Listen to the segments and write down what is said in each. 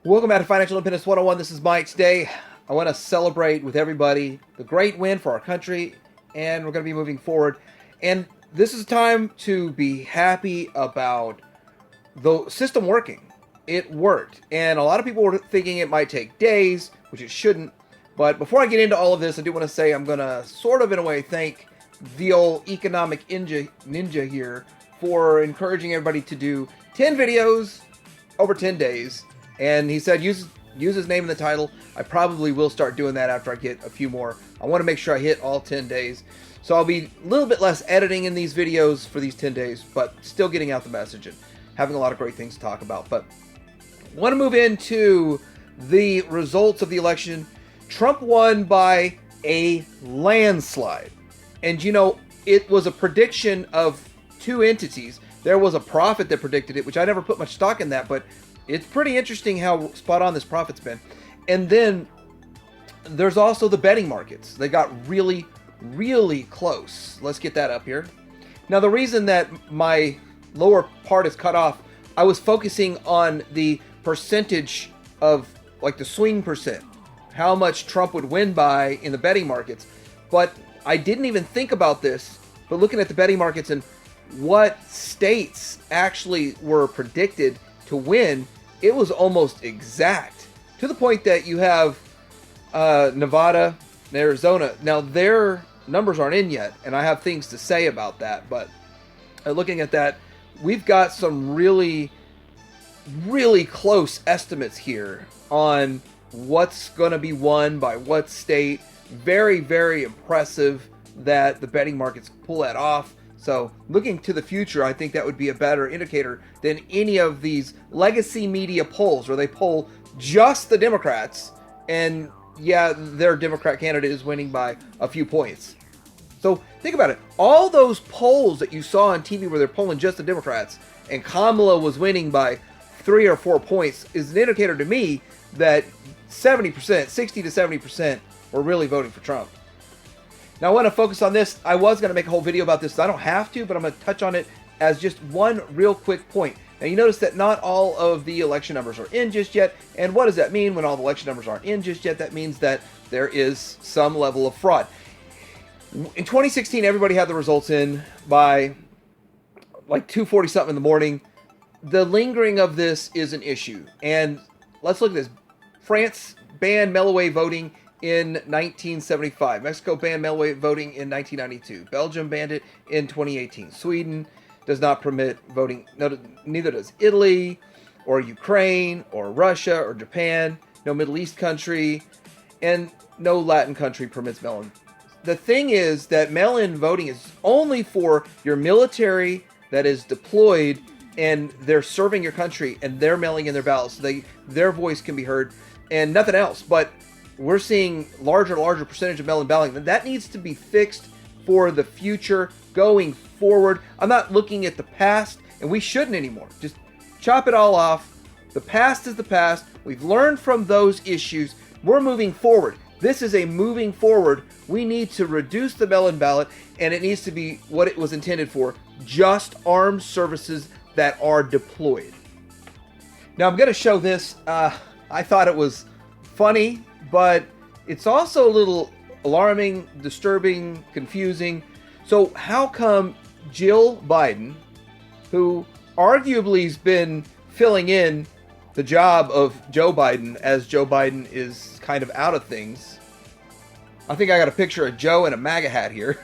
Welcome back to Financial Independence 101. This is Mike. Today, I want to celebrate with everybody the great win for our country, and we're going to be moving forward. And this is a time to be happy about the system working. It worked. And a lot of people were thinking it might take days, which it shouldn't. But before I get into all of this, I do want to say I'm going to sort of, in a way, thank the old economic ninja here for encouraging everybody to do 10 videos over 10 days. And he said, use his name in the title. I probably will start doing that after I get a few more. I want to make sure I hit all 10 days. So I'll be a little bit less editing in these videos for these 10 days, but still getting out the message and having a lot of great things to talk about. But I want to move into the results of the election. Trump won by a landslide. And you know, it was a prediction of two entities. There was a prophet that predicted it, which I never put much stock in that, but it's pretty interesting how spot on this prophet's been. And then there's also the betting markets. They got really, really close. Let's get that up here. Now, the reason that my lower part is cut off, I was focusing on the percentage of, like, the swing percent, how much Trump would win by in the betting markets. But I didn't even think about this, but looking at the betting markets and what states actually were predicted to win, it was almost exact, to the point that you have Nevada and Arizona. Now, their numbers aren't in yet, and I have things to say about that. But looking at that, we've got some really, really close estimates here on what's going to be won by what state. Very, very impressive that the betting markets pull that off. So looking to the future, I think that would be a better indicator than any of these legacy media polls where they poll just the Democrats, and yeah, their Democrat candidate is winning by a few points. So think about it. All those polls that you saw on TV where they're polling just the Democrats and Kamala was winning by 3 or 4 points is an indicator to me that 70%, 60 to 70% were really voting for Trump. Now, I want to focus on this. I was going to make a whole video about this. I don't have to, but I'm going to touch on it as just one real quick point. Now, you notice that not all of the election numbers are in just yet. And what does that mean when all the election numbers aren't in just yet? That means that there is some level of fraud. In 2016, everybody had the results in by like 2:40 something in the morning. The lingering of this is an issue. And let's look at this. France banned mail-away voting in 1975. Mexico banned mail-away voting in 1992. Belgium banned it in 2018. Sweden does not permit voting. No, neither does Italy or Ukraine or Russia or Japan. No Middle East country and no Latin country permits mail-in. The thing is that mail-in voting is only for your military that is deployed and they're serving your country and they're mailing in their ballots. So their voice can be heard and nothing else. But we're seeing larger and larger percentage of mail-in balloting. And that needs to be fixed for the future going forward. I'm not looking at the past, and we shouldn't anymore. Just chop it all off. The past is the past. We've learned from those issues. We're moving forward. This is a moving forward. We need to reduce the mail-in ballot, and it needs to be what it was intended for, just armed services that are deployed. Now, I'm going to show this. I thought it was funny, but it's also a little alarming, disturbing, confusing. So how come Jill Biden, who arguably has been filling in the job of Joe Biden as Joe Biden is kind of out of things. I think I got a picture of Joe in a MAGA hat here.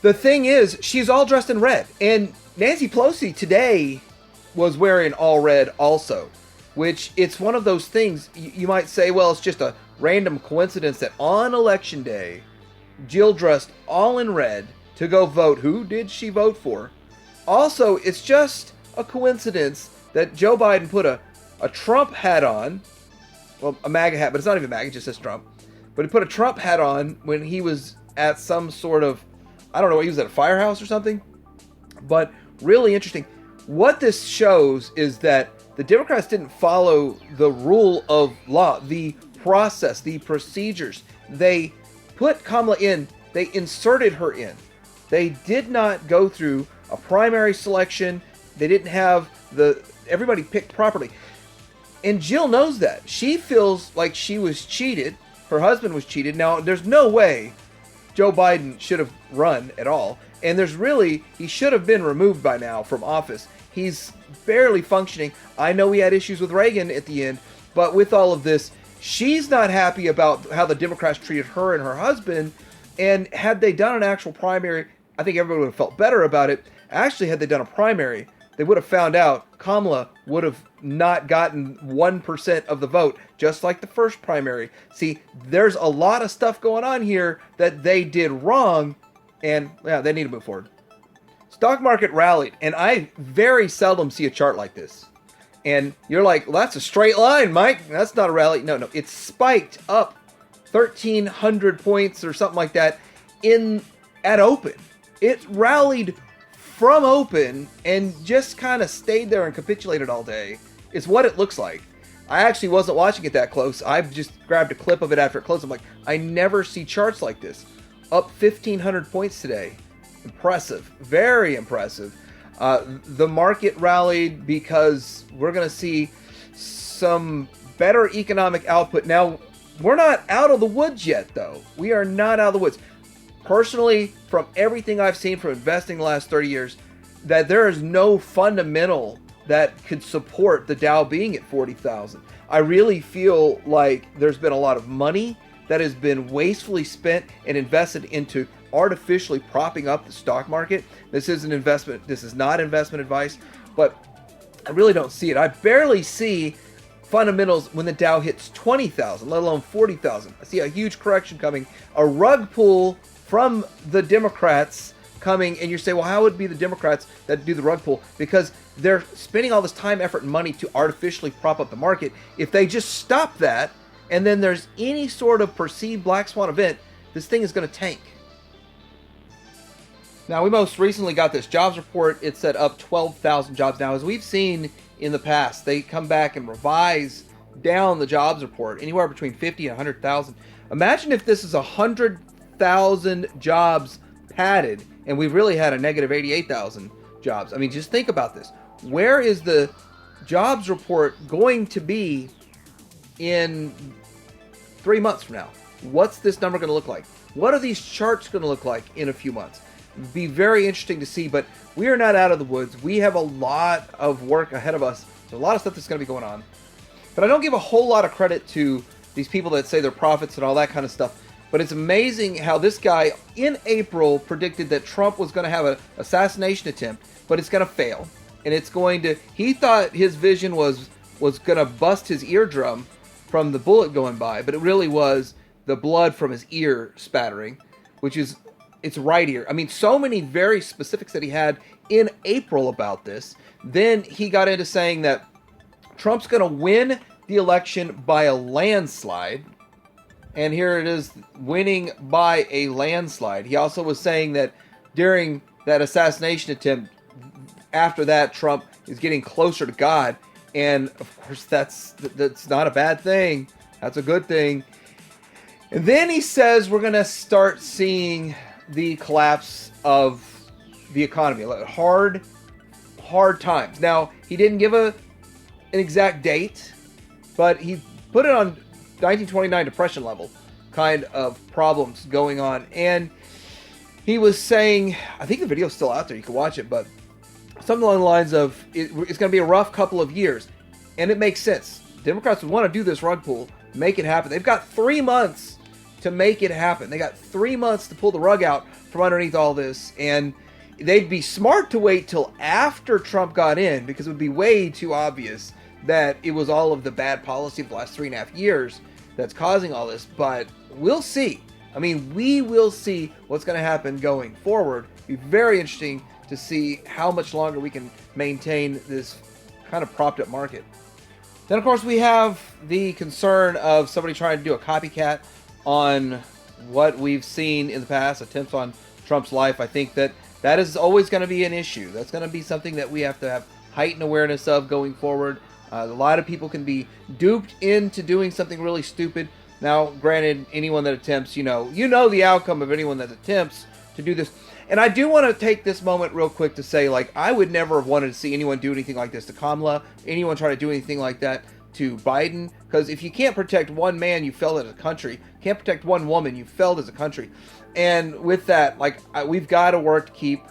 The thing is, she's all dressed in red. And Nancy Pelosi today was wearing all red also. Which it's one of those things you might say, well, it's just a random coincidence that on election day, Jill dressed all in red to go vote. Who did she vote for? Also, it's just a coincidence that Joe Biden put a Trump hat on. Well, a MAGA hat, but it's not even MAGA, it just says Trump. But he put a Trump hat on when he was at some sort of, I don't know, he was at a firehouse or something. But really interesting. What this shows is that the Democrats didn't follow the rule of law, the process, the procedures. They put Kamala in, they inserted her in. They did not go through a primary selection. They didn't have everybody picked properly. And Jill knows that. She feels like she was cheated. Her husband was cheated. Now, there's no way Joe Biden should have run at all. And he should have been removed by now from office. He's barely functioning. I know he had issues with Reagan at the end, but with all of this, she's not happy about how the Democrats treated her and her husband. And had they done an actual primary, I think everybody would have felt better about it. Actually, had they done a primary, they would have found out Kamala would have not gotten 1% of the vote, just like the first primary. See, there's a lot of stuff going on here that they did wrong, and yeah, they need to move forward. Stock market rallied, and I very seldom see a chart like this. And you're like, well, that's a straight line, Mike. That's not a rally. No, it spiked up 1,300 points or something like that at open. It rallied from open and just kind of stayed there and capitulated all day. It's what it looks like. I actually wasn't watching it that close. I just grabbed a clip of it after it closed. I'm like, I never see charts like this. Up 1,500 points today. Impressive. Very impressive. The market rallied because we're going to see some better economic output. Now, we're not out of the woods yet, though. We are not out of the woods. Personally, from everything I've seen from investing the last 30 years, that there is no fundamental that could support the Dow being at 40,000. I really feel like there's been a lot of money that has been wastefully spent and invested into artificially propping up the stock market. This is an investment. This is not investment advice, but I really don't see it. I barely see fundamentals when the Dow hits 20,000, let alone 40,000. I see a huge correction coming, a rug pull from the Democrats coming, and you say, well, how would it be the Democrats that do the rug pull? Because they're spending all this time, effort, and money to artificially prop up the market. If they just stop that, and then there's any sort of perceived black swan event, this thing is going to tank. Now, we most recently got this jobs report. It said up 12,000 jobs. Now, as we've seen in the past, they come back and revise down the jobs report anywhere between 50 and 100,000. Imagine if this is 100,000 jobs padded, and we've really had a negative 88,000 jobs. I mean, just think about this. Where is the jobs report going to be in 3 months from now? What's this number going to look like? What are these charts going to look like in a few months? Be very interesting to see, but we are not out of the woods. We have a lot of work ahead of us. There's a lot of stuff that's going to be going on. But I don't give a whole lot of credit to these people that say they're prophets and all that kind of stuff. But it's amazing how this guy in April predicted that Trump was going to have an assassination attempt, but it's going to fail. And it's going to, he thought his vision was going to bust his eardrum from the bullet going by, but it really was the blood from his ear spattering, which is its right ear. I mean, so many very specifics that he had in April about this. Then he got into saying that Trump's going to win the election by a landslide. And here it is, winning by a landslide. He also was saying that during that assassination attempt, after that, Trump is getting closer to God. And of course, that's not a bad thing. That's a good thing. And then he says we're going to start seeing the collapse of the economy. Hard times. Now, he didn't give an exact date, but he put it on 1929 depression level kind of problems going on. And he was saying, I think the video's still out there, you can watch it, but something along the lines of, it's going to be a rough couple of years. And it makes sense. Democrats would want to do this rug pull, make it happen. They've got 3 months to make it happen. They got 3 months to pull the rug out from underneath all this. And they'd be smart to wait till after Trump got in, because it would be way too obvious that it was all of the bad policy of the last 3.5 years that's causing all this. But we'll see. I mean, we will see what's going to happen going forward. It'll be very interesting to see how much longer we can maintain this kind of propped up market. Then, of course, we have the concern of somebody trying to do a copycat on what we've seen in the past, attempts on Trump's life. I think that is always going to be an issue. That's going to be something that we have to have heightened awareness of going forward. A lot of people can be duped into doing something really stupid. Now, granted, anyone that attempts, you know the outcome of anyone that attempts to do this. And I do want to take this moment real quick to say, like, I would never have wanted to see anyone do anything like this to Kamala, anyone try to do anything like that. to Biden, because if you can't protect one man, you failed as a country. Can't protect one woman, you failed as a country. And with that, like, we've got to work to keep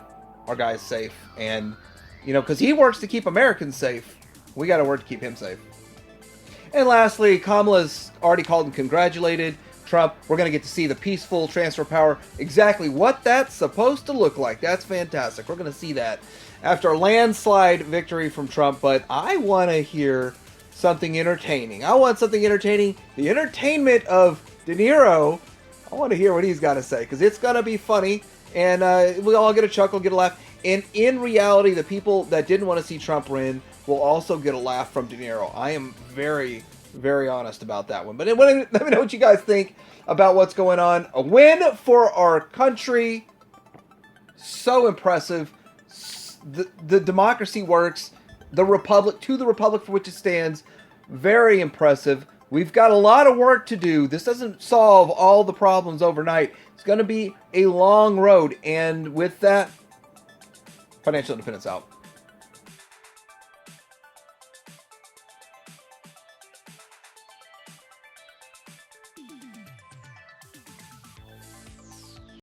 our guys safe. And, you know, because he works to keep Americans safe, we got to work to keep him safe. And lastly, Kamala's already called and congratulated Trump. We're going to get to see the peaceful transfer of power, exactly what that's supposed to look like. That's fantastic. We're going to see that after a landslide victory from Trump. But I want to hear something entertaining. I want something entertaining. The entertainment of De Niro. I want to hear what he's got to say, because it's going to be funny. And we'll all get a chuckle, get a laugh. And in reality, the people that didn't want to see Trump win will also get a laugh from De Niro. I am very, very honest about that one. But let me know what you guys think about what's going on. A win for our country. So impressive. The democracy works. The republic, to the republic for which it stands. Very impressive. We've got a lot of work to do. This doesn't solve all the problems overnight. It's going to be a long road. And with that, Financial Independence out.